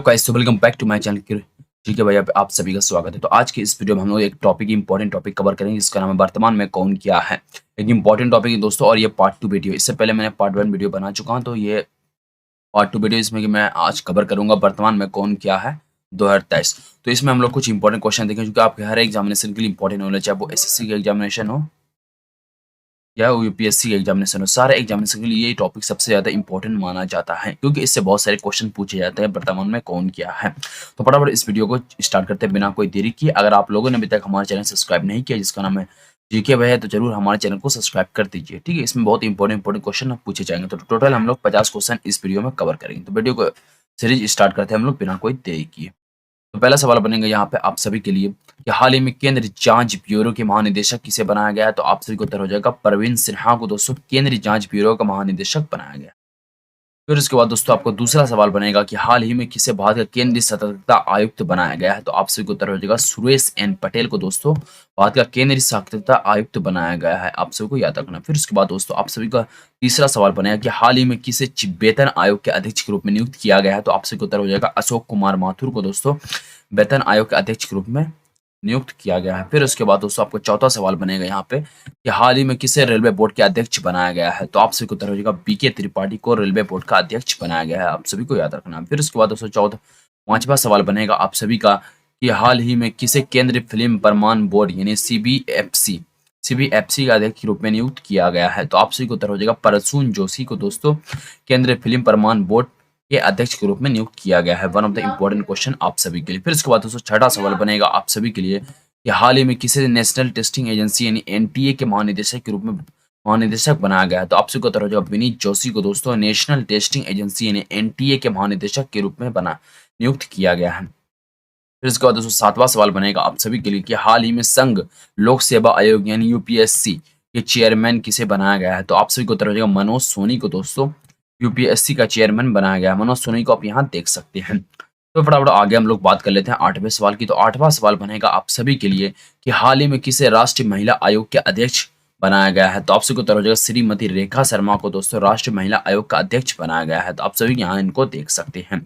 Guys, welcome back to my channel. ठीक है भैया, आप सभी का स्वागत है। तो आज के इस वीडियो में हम लोग एक इंपॉर्टेंट टॉपिक कवर करेंगे जिसका नाम है वर्तमान में कौन क्या है। एक इंपॉर्टेंट टॉपिक है दोस्तों, और ये पार्ट 2 वीडियो। इससे पहले मैंने पार्ट 1 वीडियो बना चुका हूं, तो ये पार्ट 2 वीडियो इसमें कि मैं आज कवर करूंगा वर्तमान में कौन क्या है 2023। तो इसमें हम लोग कुछ इंपॉर्टेंट क्वेश्चन देखेंगे जो कि आपके हर एग्जामिनेशन के लिए इंपॉर्टेंट होने, चाहे वो एसएससी का एग्जामिनेशन हो या यूपीएससी के एग्जामिनेशन हो। सारे एग्जामिनेशन के लिए ये टॉपिक सबसे ज्यादा इंपॉर्टेंट माना जाता है, क्योंकि इससे बहुत सारे क्वेश्चन पूछे जाते हैं वर्तमान में कौन क्या है। तो फटाफट इस वीडियो को स्टार्ट करते हैं बिना कोई देरी किए। अगर आप लोगों ने अभी तक हमारे चैनल सब्सक्राइब नहीं किया जिसका नाम है जीके भैया, तो जरूर हमारे चैनल को सब्सक्राइब कर दीजिए। ठीक है, इसमें बहुत इंपॉर्टेंट क्वेश्चन पूछे जाएंगे। तो टोटल हम लोग 50 क्वेश्चन इस वीडियो में कवर करेंगे। तो वीडियो को सीरीज स्टार्ट करते हैं हम लोग बिना कोई देरी किए। तो पहला सवाल बनेगा यहाँ पे आप सभी के लिए कि हाल ही में केंद्रीय जांच ब्यूरो के महानिदेशक किसे बनाया गया है। तो आप सभी को उत्तर हो जाएगा परवीन सिन्हा को दोस्तों केंद्रीय जांच ब्यूरो का महानिदेशक बनाया गया। फिर उसके बाद दोस्तों आपको दूसरा सवाल बनेगा कि हाल ही में किसे भारत का केंद्रीय सतर्कता आयुक्त बनाया गया है। तो आप सभी को उत्तर हो जाएगा सुरेश एन पटेल को दोस्तों भारत का केंद्रीय सतर्कता आयुक्त बनाया गया है। आप सभी को याद रखना। फिर उसके बाद दोस्तों आप सभी का तीसरा सवाल बनेगा कि हाल ही में किसे वेतन आयोग के अध्यक्ष के रूप में नियुक्त किया गया है। तो आप सभी को उत्तर हो जाएगा अशोक कुमार माथुर को दोस्तों वेतन आयोग के अध्यक्ष के रूप में नियुक्त किया गया है। फिर उसके बाद दोस्तों आपको चौथा सवाल बनेगा यहाँ पे कि हाल ही में किसे रेलवे बोर्ड के अध्यक्ष बनाया गया है। तो आप सभी को उत्तर हो जाएगा बीके त्रिपाठी को रेलवे बोर्ड का अध्यक्ष बनाया गया है। आप सभी को याद रखना। फिर उसके बाद दोस्तों पांचवा सवाल बनेगा आप सभी का कि हाल ही में किसे केंद्रीय फिल्म प्रमाण बोर्ड यानी सीबीएफसी का अध्यक्ष के रूप में नियुक्त किया गया है। तो आप सभी को उत्तर हो जाएगा प्रसून जोशी को दोस्तों केंद्रीय फिल्म प्रमाण बोर्ड के अध्यक्ष के रूप में नियुक्त किया गया है। One of the important question आप सभी के लिए। फिर इसके बाद दोस्तों छठा सवाल बनेगा आप सभी के लिए कि हाल ही में किसे नेशनल टेस्टिंग एजेंसी यानी एनटीए के महानिदेशक के रूप में महानिदेशक बनाया गया है। तो आपसे को उत्तर हो जाएगा विनीत जोशी को दोस्तों नेशनल टेस्टिंग एजेंसी यानी एनटीए के महानिदेशक के रूप में नियुक्त किया गया है। फिर इसके बाद दोस्तों सातवां सवाल बनेगा आप सभी के लिए कि हाल ही में संघ लोक सेवा आयोग यानी यूपीएससी के चेयरमैन किसे बनाया गया है। तो आप सभी को उत्तर हो जाएगा मनोज सोनी को दोस्तों यूपीएससी का चेयरमैन बनाया गया है। मनोज सोनी को आप यहाँ देख सकते हैं। तो फटाफट आगे हम लोग बात कर लेते हैं आठवें सवाल की। तो आठवां सवाल बनेगा आप सभी के लिए कि हाल ही में किसे राष्ट्रीय महिला आयोग के अध्यक्ष बनाया गया है। तो आप सभी को उत्तर हो जाएगा श्रीमती रेखा शर्मा को दोस्तों राष्ट्रीय महिला आयोग का अध्यक्ष बनाया गया है। तो आप सभी यहाँ इनको देख सकते हैं।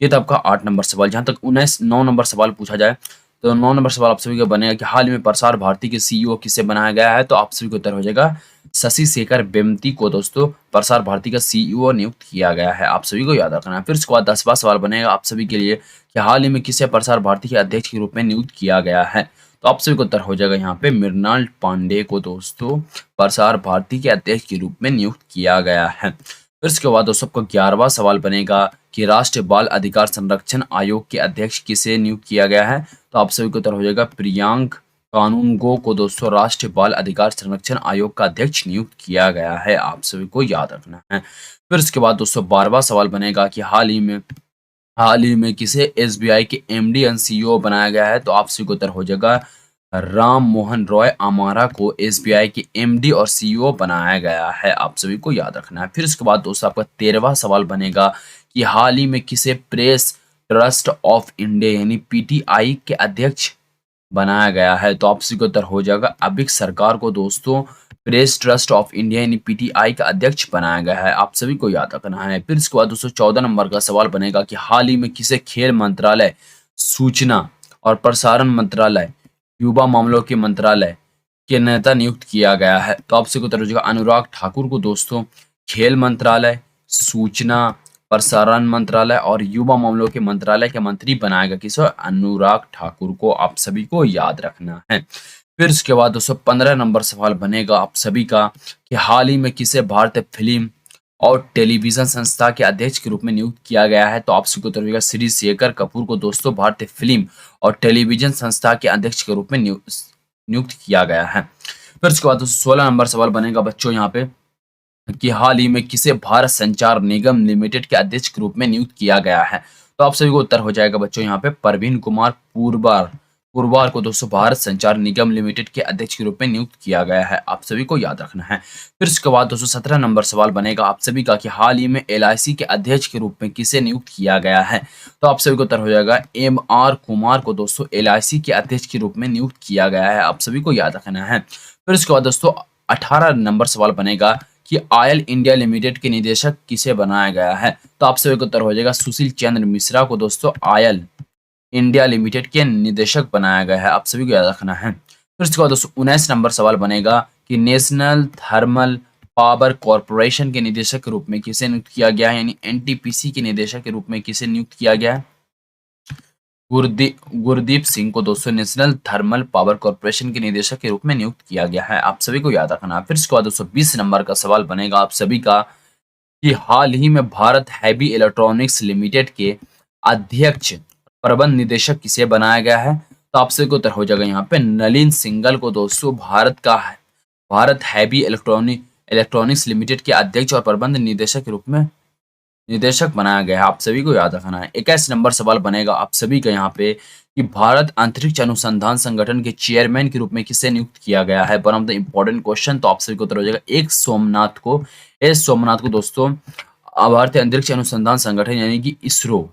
ये तो आपका 8 नंबर सवाल। जहां तक 9 नंबर सवाल पूछा जाए तो 9 नंबर सवाल आप सभी को बनेगा कि हाल ही में प्रसार भारती के सीईओ किसे बनाया गया है। तो आप सभी को उत्तर हो जाएगा शशि शेखर वेम्पति को दोस्तों प्रसार भारती का सीईओ नियुक्त किया गया है। आप सभी को याद रखना है। फिर उसके बाद 10वां सवाल बनेगा आप सभी के लिए कि हाल ही में किसे प्रसार भारती के अध्यक्ष के रूप में नियुक्त किया गया है। तो आप सभी को उत्तर हो जाएगा यहाँ पे मृणाल पांडे को दोस्तों प्रसार भारती के अध्यक्ष के रूप में नियुक्त किया गया है। फिर इसके बाद दोस्तों आपका 11वां सवाल बनेगा कि राष्ट्रीय बाल अधिकार संरक्षण आयोग के अध्यक्ष किसे नियुक्त किया गया है। तो आप सभी को उत्तर हो जाएगा प्रियांक कानूनगो को दोस्तों राष्ट्रीय बाल अधिकार संरक्षण आयोग का अध्यक्ष नियुक्त किया गया है। आप सभी को याद रखना है। फिर इसके बाद दोस्तों 12वां सवाल बनेगा कि हाल ही में किसे एसबीआई के एमडी एंड सीईओ बनाया गया है। तो आप सभी को उत्तर हो जाएगा राम मोहन रॉय अमारा को एसबीआई के एमडी और सीईओ बनाया गया है। आप सभी को याद रखना है। फिर इसके बाद दोस्तों आपका 13वां सवाल बनेगा कि हाल ही में किसे प्रेस ट्रस्ट ऑफ इंडिया यानी पीटीआई के अध्यक्ष बनाया गया है। तो आप सभी को उत्तर हो जाएगा अबिक सरकार को दोस्तों प्रेस ट्रस्ट ऑफ इंडिया यानी पीटीआई का अध्यक्ष बनाया गया है। आप सभी को याद रखना है। फिर इसके बाद दोस्तों 14 नंबर का सवाल बनेगा कि हाल ही में किसे खेल मंत्रालय, सूचना और प्रसारण मंत्रालय, युवा मामलों के मंत्रालय के नेता नियुक्त किया गया है। तो आपसे उत्तर हो जाएगा अनुराग ठाकुर को दोस्तों खेल मंत्रालय, सूचना प्रसारण मंत्रालय और युवा मामलों के मंत्रालय के मंत्री बनाया गया। किसे? अनुराग ठाकुर को। आप सभी को याद रखना है। फिर उसके बाद दोस्तों 15 नंबर सवाल बनेगा आप सभी का कि हाल ही में किसे भारतीय फिल्म और टेलीविजन संस्था के अध्यक्ष के रूप में नियुक्त किया गया है। तो आप सभी को उत्तर होगा श्री शेखर कपूर को दोस्तों भारतीय फिल्म और टेलीविजन संस्था के अध्यक्ष के रूप में नियुक्त किया गया है। फिर उसके बाद 16 नंबर सवाल बनेगा बच्चों यहाँ पे कि हाल ही में किसे भारत संचार निगम लिमिटेड के अध्यक्ष के रूप में नियुक्त किया गया है। तो आप सभी को उत्तर हो जाएगा बच्चों यहाँ पे परवीन कुमार पुरवार को दोस्तों भारत संचार निगम लिमिटेड के अध्यक्ष के रूप में नियुक्त किया गया है। आप सभी को याद रखना है। फिर उसके बाद दोस्तों 17 नंबर सवाल बनेगा आप सभी का कि हाल ही में एलआईसी के अध्यक्ष के रूप में किसे नियुक्त किया गया है। तो आप सभी को उत्तर हो जाएगा एमआर कुमार को दोस्तों एलआईसी के अध्यक्ष के रूप में नियुक्त किया गया है। आप सभी को याद रखना है। फिर उसके बाद दोस्तों 18 नंबर सवाल बनेगा कि ऑयल इंडिया लिमिटेड के निदेशक किसे बनाया गया है? तो आप सभी का उत्तर हो जाएगा सुशील चंद्र मिश्रा को दोस्तों ऑयल इंडिया लिमिटेड के निदेशक बनाया गया है। आप सभी को याद रखना है। फिर उसके बाद दोस्तों 19 नंबर सवाल बनेगा कि नेशनल थर्मल पावर कॉर्पोरेशन के निदेशक के रूप में किसे नियुक्त किया गया है, यानी एनटीपीसी के निदेशक के रूप में किसे नियुक्त किया गया है? गुरदीप सिंह को दोस्तों नेशनल थर्मल पावर कॉर्पोरेशन के निदेशक के रूप में नियुक्त किया गया है। आप सभी को याद रखना है। फिर इसके बाद दोस्तों 20 नंबर का सवाल बनेगा आप सभी का कि हाल ही में भारत हैवी इलेक्ट्रॉनिक्स लिमिटेड के अध्यक्ष प्रबंध निदेशक किसे बनाया गया है? तो आप सभी को उत्तर हो जाएगा यहाँ पे नलिन सिंघल को दोस्तों भारत हैवी इलेक्ट्रॉनिक्स लिमिटेड के अध्यक्ष और प्रबंध निदेशक के रूप में निदेशक बनाया गया है। आप सभी को याद रखना है। 21 नंबर सवाल बनेगा आप सभी का यहाँ पे कि भारत अंतरिक्ष अनुसंधान संगठन के चेयरमैन के रूप में किसे नियुक्त किया गया है? One of the important question. तो आप सभी को उत्तर हो जाएगा एस सोमनाथ को दोस्तों भारतीय अंतरिक्ष अनुसंधान संगठन यानी कि इसरो,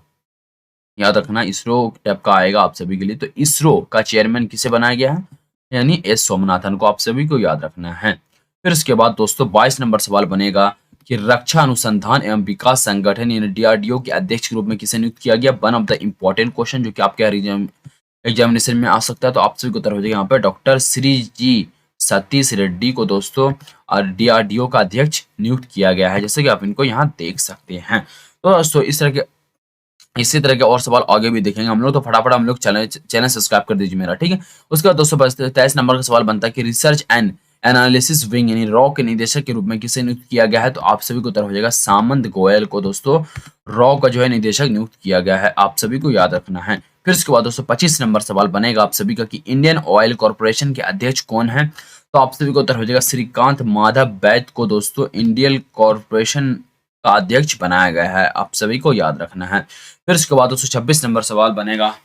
याद रखना इसरो टाइप का आएगा आप सभी के लिए। तो इसरो का चेयरमैन किसे बनाया गया है? यानी एस सोमनाथन को। आप सभी को याद रखना है। फिर उसके बाद दोस्तों 22 नंबर सवाल बनेगा कि रक्षा अनुसंधान एवं विकास संगठन यानी डीआरडीओ के अध्यक्ष के रूप में किसे नियुक्त किया गया? One of the important question जो कि आपके एग्जामिनेशन में आ सकता है। तो आप सभी को उत्तर हो जाएगा यहाँ पे डॉक्टर श्री जी सतीश रेड्डी को दोस्तों और डीआरडीओ का अध्यक्ष नियुक्त किया गया है, जैसे कि आप इनको यहाँ देख सकते हैं। तो दोस्तों इसी तरह के और सवाल आगे भी देखेंगे हम लोग। तो फटाफट हम लोग चैनल सब्सक्राइब कर दीजिए मेरा, ठीक है। उसके बाद दोस्तों 23 नंबर का सवाल बनता है कि रिसर्च एंड एनालिसिस विंग यानी रॉ के निदेशक के रूप में किसे नियुक्त किया गया है? तो आप सभी को उत्तर हो जाएगा सामंत गोयल को दोस्तों रॉ का जो है निदेशक नियुक्त किया गया है। आप सभी को याद रखना है। फिर उसके बाद दोस्तों 25 नंबर सवाल बनेगा आप सभी का कि इंडियन ऑयल कॉर्पोरेशन के अध्यक्ष कौन है? तो आप सभी को उत्तर हो जाएगा श्रीकांत माधव वैद को दोस्तों इंडियन कॉर्पोरेशन का अध्यक्ष बनाया गया है। आप सभी को याद रखना है। फिर उसके बाद दोस्तों 26 नंबर सवाल बनेगा।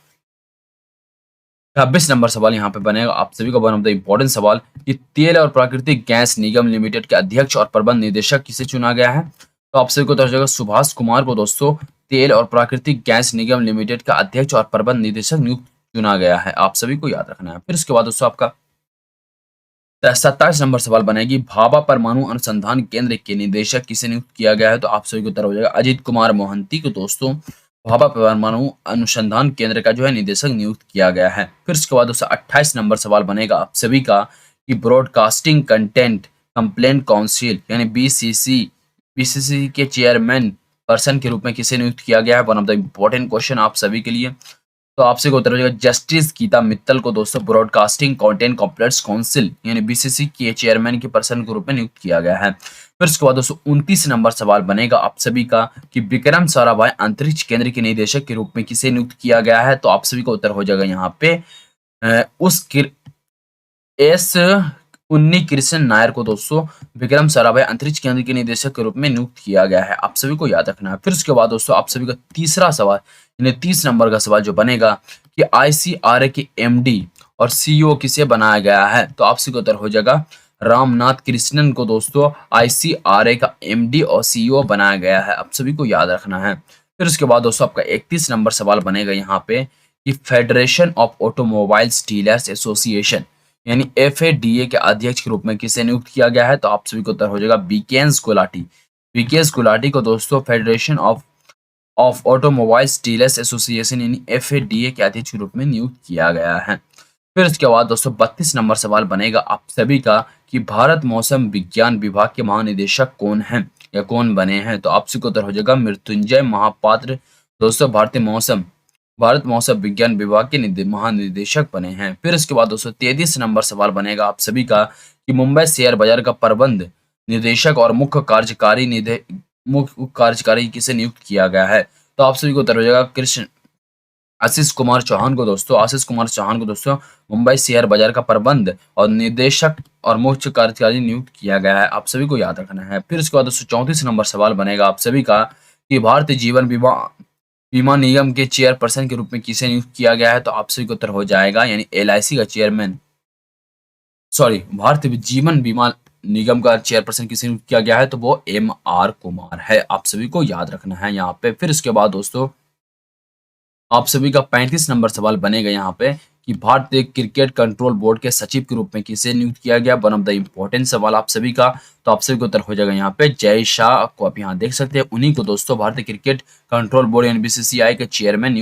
26 नंबर सवाल यहाँ पे बनेगा आप सभी का वन ऑफ द इंपॉर्टेंट सवाल कि तेल और प्राकृतिक गैस निगम लिमिटेड के अध्यक्ष और प्रबंध निदेशक किसे चुना गया है? तो आप सभी को उत्तर हो जाएगा सुभाष कुमार को दोस्तों तेल और प्राकृतिक गैस निगम लिमिटेड का अध्यक्ष और प्रबंध निदेशक नियुक्त चुना गया है। आप सभी को याद रखना है। फिर उसके बाद दोस्तों आपका 27 नंबर सवाल बनेगी भाभा परमाणु अनुसंधान केंद्र के निदेशक किसे नियुक्त किया गया है? तो आप सभी को उत्तर हो जाएगा अजीत कुमार मोहंती को दोस्तों भाभा परमाणु अनुसंधान केंद्र का जो है निदेशक नियुक्त किया गया है। फिर उसके बाद दोस्तों 28 नंबर सवाल बनेगा आप सभी का कि ब्रॉडकास्टिंग कंटेंट कंप्लेंट काउंसिल यानी बीसीसी के चेयरमैन पर्सन के रूप में किसे नियुक्त किया गया है? One of the important question आप सभी के लिए। तो आपसे को उत्तर हो जाएगा जस्टिस गीता मित्तल को दोस्तों ब्रॉडकास्टिंग कंटेंट कंप्लेंट्स काउंसिल यानी बीसीसी के चेयरमैन के पर्सन के रूप में नियुक्त किया गया है। फिर उसके बाद दोस्तों 29 नंबर सवाल बनेगा आप सभी का कि विक्रम साराभाई अंतरिक्ष केंद्र के निदेशक के रूप में किसे नियुक्त किया गया है? तो आप सभी का उत्तर हो जाएगा यहाँ पे एस उन्नी कृष्ण नायर को दोस्तों विक्रम साराभाई अंतरिक्ष केंद्र के निदेशक के रूप में नियुक्त किया गया है। आप सभी को याद रखना है। फिर उसके बाद दोस्तों आप सभी का तीसरा सवाल यानी 30 नंबर का सवाल जो बनेगा कि आईसीआरए के एमडी और सीईओ किसे बनाया गया है? तो आप सभी को उत्तर हो जाएगा रामनाथ कृष्णन को दोस्तों आईसीआरए का एमडी और सीईओ बनाया गया है। आप सभी को याद रखना है। फिर उसके बाद दोस्तों आपका 31 नंबर सवाल बनेगा यहाँ पे कि federation of automobiles dealers association यानी एफएडीए के अध्यक्ष के रूप में किसे नियुक्त किया गया है? तो आप सभी को उत्तर हो जाएगा बीकेएस गुलाटी को दोस्तों federation of automobiles dealers association यानी एफएडीए के अध्यक्ष के रूप में नियुक्त किया गया है। फिर उसके बाद दोस्तों 32 नंबर सवाल बनेगा आप सभी का कि भारत मौसम विज्ञान विभाग के महानिदेशक कौन हैं या कौन बने हैं? तो आप सभी को उत्तर हो जाएगा मृत्युंजय महापात्र दोस्तों भारत मौसम विज्ञान विभाग के महानिदेशक बने हैं। फिर इसके बाद दोस्तों 33 नंबर सवाल बनेगा आप सभी का कि मुंबई शेयर बाजार का प्रबंध निदेशक और मुख्य कार्यकारी किसे नियुक्त किया गया है? तो आप सभी को उत्तर हो जाएगा आशीष कुमार चौहान को दोस्तों मुंबई शेयर बाजार का प्रबंध और निदेशक और मुख्य कार्यकारी नियुक्त किया गया है। आप सभी को याद रखना है। फिर इसके बाद दोस्तों 34 नंबर सवाल बनेगा आप सभी का कि भारतीय जीवन बीमा निगम के चेयरपर्सन के रूप में किसे नियुक्त किया गया है? तो आप सभी को उत्तर हो जाएगा यानी एलआईसी का चेयरमैन भारतीय जीवन बीमा निगम का चेयरपर्सन किसे नियुक्त किया गया है? तो वो एमआर कुमार है। आप सभी को याद रखना है यहाँ पे। फिर इसके बाद दोस्तों आप सभी का 35 नंबर सवाल बनेगा यहाँ पे कि भारतीय क्रिकेट कंट्रोल बोर्ड के सचिव के रूप में किसे नियुक्त किया गया? वन ऑफ द इम्पोर्टेंट सवाल आप सभी का। तो आप सभी का उत्तर हो जाएगा यहाँ पे जय शाह को आप यहाँ देख सकते हैं। उन्हीं को दोस्तों भारतीय क्रिकेट कंट्रोल बोर्ड यानी बीसीसीआई के चेयरमैन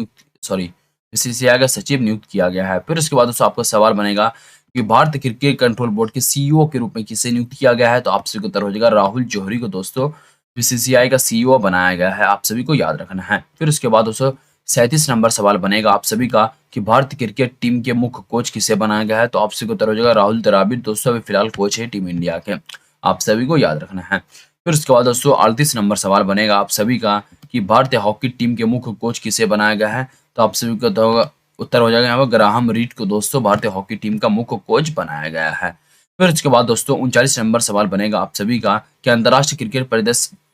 बीसीसीआई का सचिव नियुक्त किया गया है। फिर उसके बाद दोस्तों आपका सवाल बनेगा कि भारतीय क्रिकेट कंट्रोल बोर्ड के सीईओ के रूप में किसे नियुक्त किया गया है? तो आप सभी का उत्तर हो जाएगा राहुल जौहरी को दोस्तों बीसीसीआई का सीईओ बनाया गया है। आप सभी को याद रखना है। फिर उसके बाद दोस्तों 37 नंबर सवाल बनेगा आप सभी का कि भारतीय क्रिकेट टीम के मुख्य कोच किसे बनाया गया है? तो आप सभी को उत्तर हो जाएगा राहुल द्रविड़ दोस्तों अभी फिलहाल कोच है टीम इंडिया के। आप सभी को याद रखना है। फिर उसके बाद दोस्तों 38 नंबर सवाल बनेगा आप सभी का कि भारतीय हॉकी टीम के मुख्य कोच किसे बनाया गया है? तो आप सभी को उत्तर हो जाएगा यहाँ पर ग्राहम रीड को दोस्तों भारतीय हॉकी टीम का मुख्य कोच बनाया गया है। फिर उसके बाद दोस्तों 39 नंबर सवाल बनेगा आप सभी का कि अंतर्राष्ट्रीय क्रिकेट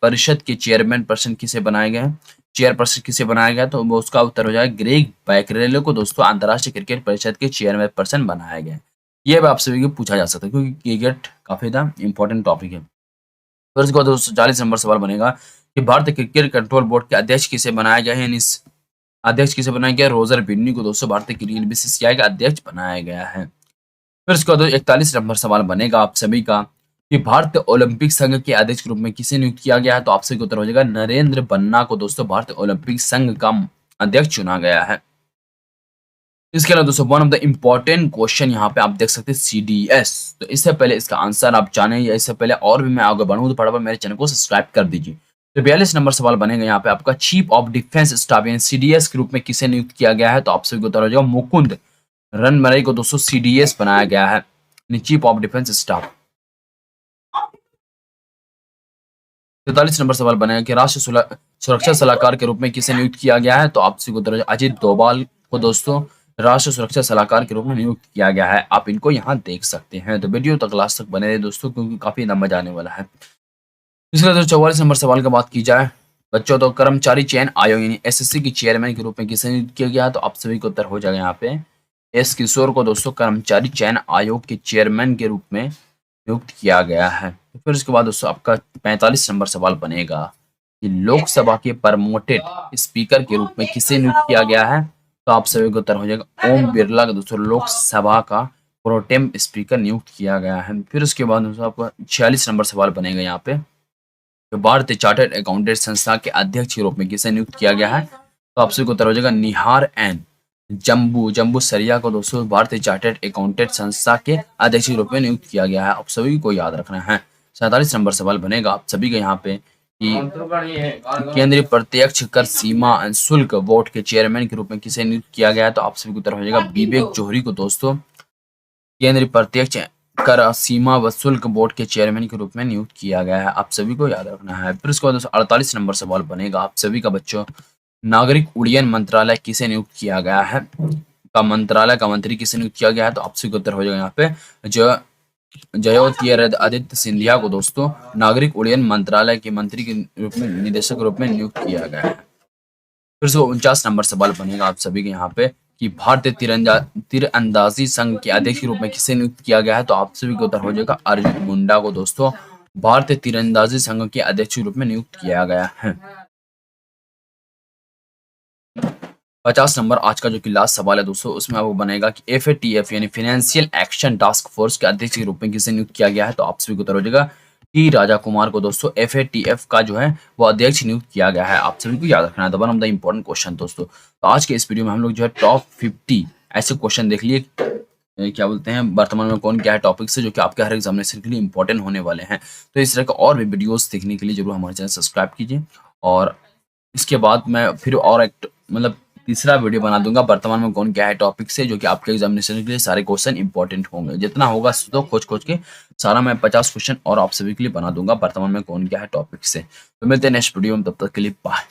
परिषद के चेयरमैन पर्सन किसे बनाए गए हैं? चेयरपर्सन किसे बनाया गया? तो वो उसका उत्तर हो जाएगा ग्रेग बैकरेलो को दोस्तों अंतर्राष्ट्रीय क्रिकेट परिषद के चेयरमैन पर्सन बनाया गया है। ये भी आप सभी को पूछा जा सकता है क्योंकि क्रिकेट काफी ज्यादा इंपॉर्टेंट टॉपिक है। फिर उसके बाद दोस्तों 40 नंबर सवाल बनेगा कि भारतीय क्रिकेट कंट्रोल बोर्ड के अध्यक्ष किसे बनाया गया है? अध्यक्ष किसे बनाया गया? रोजर बिन्नी को दोस्तों भारतीय क्रिकेट बीसीसीआई का अध्यक्ष बनाया गया है। फिर उसके बाद 41 नंबर सवाल बनेगा आप सभी का कि भारतीय ओलंपिक संघ के अध्यक्ष के रूप में किसे नियुक्त किया गया है? तो आपसे उत्तर हो जाएगा नरेंद्र बन्ना को दोस्तों भारतीय ओलंपिक संघ का अध्यक्ष चुना गया है। इसके अलावा दोस्तों one of the important question यहाँ पे आप देख सकते हैं सीडीएस। तो इससे पहले इसका आंसर आप जाने या इससे पहले और भी मैं आगे बढ़ूँ तो फटाफट मेरे चैनल को सब्सक्राइब कर दीजिए। तो 42 नंबर सवाल बनेगा यहाँ पे आपका चीफ ऑफ डिफेंस स्टाफ यानी सीडीएस के रूप में किसे नियुक्त किया गया है? तो आपसे उत्तर हो जाएगा मुकुंद रनमरई को दोस्तों सीडीएस बनाया गया है chief of defence staff. 43 number सवाल बनेगा कि राष्ट्रीय सुरक्षा सलाहकार के रूप में किसे नियुक्त किया गया है? तो आपसे उत्तर अजित डोभाल को दोस्तों राष्ट्रीय सुरक्षा सलाहकार के रूप में नियुक्त किया गया है। आप इनको यहाँ देख सकते हैं। तो वीडियो तक लास्ट तक बने रहे दोस्तों क्योंकि काफी मजा आने वाला है। इसके बाद 44 नंबर सवाल की बात की जाए बच्चों तो कर्मचारी चयन आयोग यानी एसएससी के चेयरमैन के रूप में किसे नियुक्त किया गया? तो आप सभी को उत्तर हो जाएगा यहाँ पे एस किशोर को दोस्तों कर्मचारी चयन आयोग के चेयरमैन के रूप में नियुक्त किया गया है। फिर उसके बाद दोस्तों आपका 45 नंबर सवाल बनेगा कि लोकसभा के प्रमोटेड स्पीकर के रूप में किसे नियुक्त किया गया है? तो आप सभी को उत्तर हो जाएगा ओम बिरला का दोस्तों लोकसभा का प्रोटेम स्पीकर नियुक्त किया गया है। फिर उसके बाद दोस्तों आपका 46 नंबर सवाल बनेगा यहाँ पे तो भारतीय चार्टर्ड अकाउंटेंट संस्था के अध्यक्ष के रूप में किसे नियुक्त किया गया है? तो आप सभी को उत्तर हो जाएगा निहार एन जम्बू सरिया को दोस्तों भारतीय चार्टर्ड अकाउंटेंट संस्था के अध्यक्ष के रूप में नियुक्त किया गया है। आप सभी को याद रखना है। 47 नंबर सवाल बनेगा आप सभी का यहाँ पे कि केंद्रीय प्रत्यक्ष कर सीमा शुल्क बोर्ड के चेयरमैन के रूप में किसे नियुक्त किया गया है? तो आप सभी को उत्तर हो जाएगा विवेक जौहरी को दोस्तों केंद्रीय प्रत्यक्ष कर सीमा व शुल्क बोर्ड के चेयरमैन के रूप में नियुक्त किया गया है। आप सभी को याद रखना है। फिर उसके बाद 48 नंबर सवाल बनेगा आप सभी का बच्चों नागरिक उड्डयन मंत्रालय किसे नियुक्त किया गया है? का मंत्रालय का मंत्री किसे नियुक्त किया गया है? तो आप सभी को उत्तर हो जाएगा यहाँ पे ज्योतिरादित्य आदित्य सिंधिया को दोस्तों नागरिक उड्डयन मंत्रालय के मंत्री के रूप में निदेशक के रूप में नियुक्त किया गया है। फिर से 49 नंबर सवाल बनेगा आप सभी के यहाँ पे कि भारतीय तीरंदाजी संघ के अध्यक्ष के रूप में किसे नियुक्त किया गया है? तो आप सभी को उत्तर हो जाएगा अर्जुन मुंडा को दोस्तों भारतीय तीरंदाजी संघ के अध्यक्ष के रूप में नियुक्त किया गया है। 50 नंबर आज का जो कि लास्ट सवाल है दोस्तों उसमें आपको बनेगा कि एफएटीएफ यानी फाइनेंशियल एक्शन टास्क फोर्स के अध्यक्ष के रूप में किसे नियुक्त किया गया है? तो आप सभी को उत्तर हो जाएगा टी राजा कुमार को दोस्तों एफएटीएफ का जो है वो अध्यक्ष नियुक्त किया गया है। आप सभी को याद रखना है। One of the important question दोस्तों। तो आज के इस वीडियो में हम लोग जो है टॉप 50 ऐसे क्वेश्चन देख लिए क्या बोलते हैं वर्तमान में कौन क्या है टॉपिक से जो कि आपके हर एग्जामिनेशन के लिए इंपॉर्टेंट होने वाले हैं। तो इस तरह के और भी वीडियोस देखने के लिए जरूर हमारे चैनल सब्सक्राइब कीजिए और इसके बाद मैं फिर और एक मतलब तीसरा वीडियो बना दूंगा वर्तमान में कौन क्या है टॉपिक से जो कि आपके एग्जामिनेशन के लिए सारे क्वेश्चन इंपॉर्टेंट होंगे। जितना होगा तो खोज के सारा मैं 50 क्वेश्चन और आप सभी के लिए बना दूंगा वर्तमान में कौन क्या है टॉपिक से। तो मिलते हैं नेक्स्ट वीडियो में, तब तक के लिए बाय।